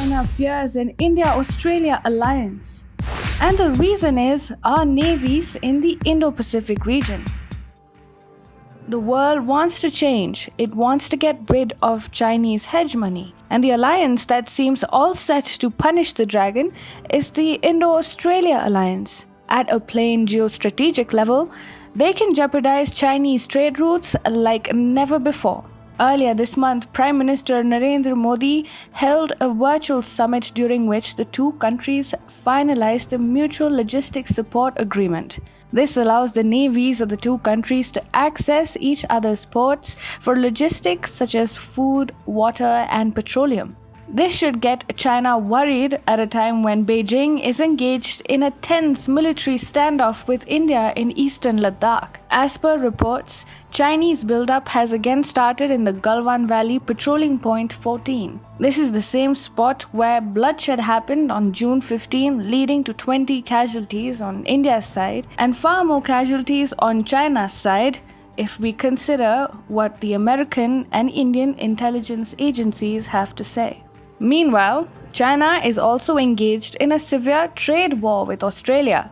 China fears an India-Australia alliance. And the reason is our navies in the Indo-Pacific region. The world wants to change. It wants to get rid of Chinese hegemony. And the alliance that seems all set to punish the dragon is the Indo-Australia alliance. At a plain geostrategic level, they can jeopardize Chinese trade routes like never before. Earlier this month, Prime Minister Narendra Modi held a virtual summit during which the two countries finalized a mutual logistics support agreement. This allows the navies of the two countries to access each other's ports for logistics such as food, water, and petroleum. This should get China worried at a time when Beijing is engaged in a tense military standoff with India in eastern Ladakh. As per reports, Chinese buildup has again started in the Galwan Valley patrolling point 14. This is the same spot where bloodshed happened on June 15, leading to 20 casualties on India's side and far more casualties on China's side, if we consider what the American and Indian intelligence agencies have to say. Meanwhile, China is also engaged in a severe trade war with Australia.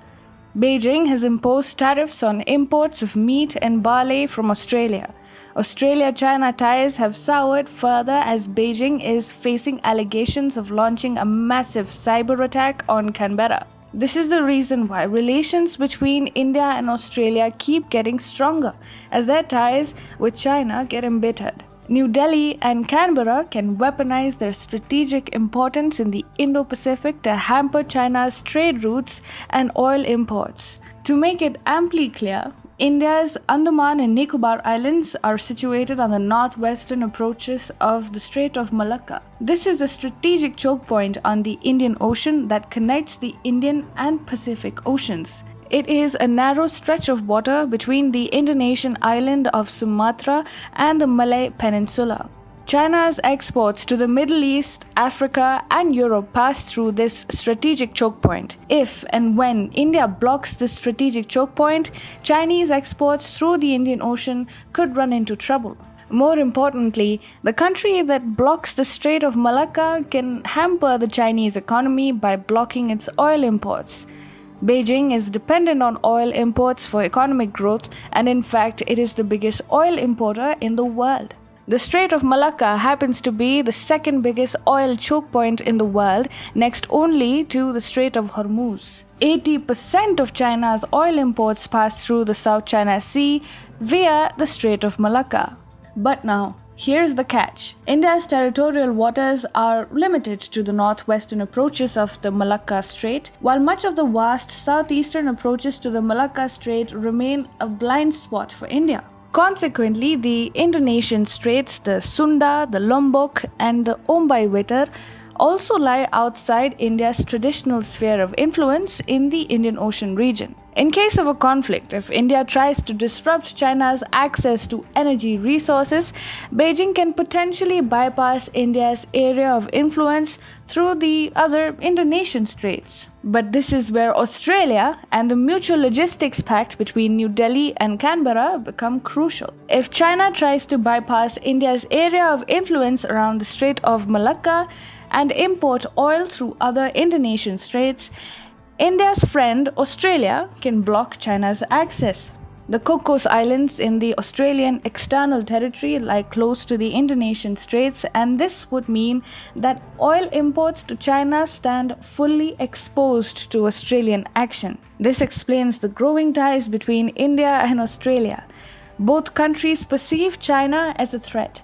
Beijing has imposed tariffs on imports of meat and barley from Australia. Australia-China ties have soured further as Beijing is facing allegations of launching a massive cyber attack on Canberra. This is the reason why relations between India and Australia keep getting stronger as their ties with China get embittered. New Delhi and Canberra can weaponize their strategic importance in the Indo-Pacific to hamper China's trade routes and oil imports. To make it amply clear, India's Andaman and Nicobar Islands are situated on the northwestern approaches of the Strait of Malacca. This is a strategic choke point on the Indian Ocean that connects the Indian and Pacific Oceans. It is a narrow stretch of water between the Indonesian island of Sumatra and the Malay Peninsula. China's exports to the Middle East, Africa, and Europe pass through this strategic choke point. If and when India blocks this strategic choke point, Chinese exports through the Indian Ocean could run into trouble. More importantly, the country that blocks the Strait of Malacca can hamper the Chinese economy by blocking its oil imports. Beijing is dependent on oil imports for economic growth, and in fact, it is the biggest oil importer in the world. The Strait of Malacca happens to be the second biggest oil choke point in the world, next only to the Strait of Hormuz. 80% of China's oil imports pass through the South China Sea via the Strait of Malacca. But now, here's the catch. India's territorial waters are limited to the northwestern approaches of the Malacca Strait, while much of the vast southeastern approaches to the Malacca Strait remain a blind spot for India. Consequently, the Indonesian straits, the Sunda, the Lombok, and the Ombai Wetar also lie outside India's traditional sphere of influence in the Indian Ocean region. In case of a conflict, if India tries to disrupt China's access to energy resources, Beijing can potentially bypass India's area of influence through the other Indonesian straits. But this is where Australia and the mutual logistics pact between New Delhi and Canberra become crucial. If China tries to bypass India's area of influence around the Strait of Malacca and import oil through other Indonesian straits, India's friend Australia can block China's access. The Cocos Islands in the Australian external territory lie close to the Indonesian straits, and this would mean that oil imports to China stand fully exposed to Australian action. This explains the growing ties between India and Australia. Both countries perceive China as a threat.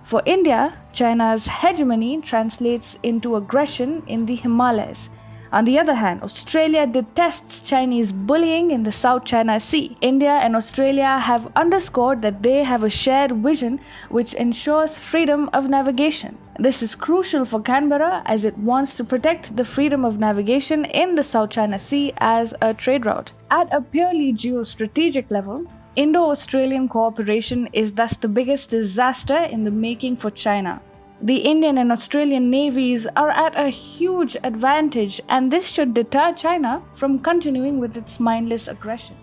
For India, China's hegemony translates into aggression in the Himalayas. On the other hand, Australia detests Chinese bullying in the South China Sea. India and Australia have underscored that they have a shared vision which ensures freedom of navigation. This is crucial for Canberra as it wants to protect the freedom of navigation in the South China Sea as a trade route. At a purely geostrategic level, Indo-Australian cooperation is thus the biggest disaster in the making for China. The Indian and Australian navies are at a huge advantage, and this should deter China from continuing with its mindless aggression.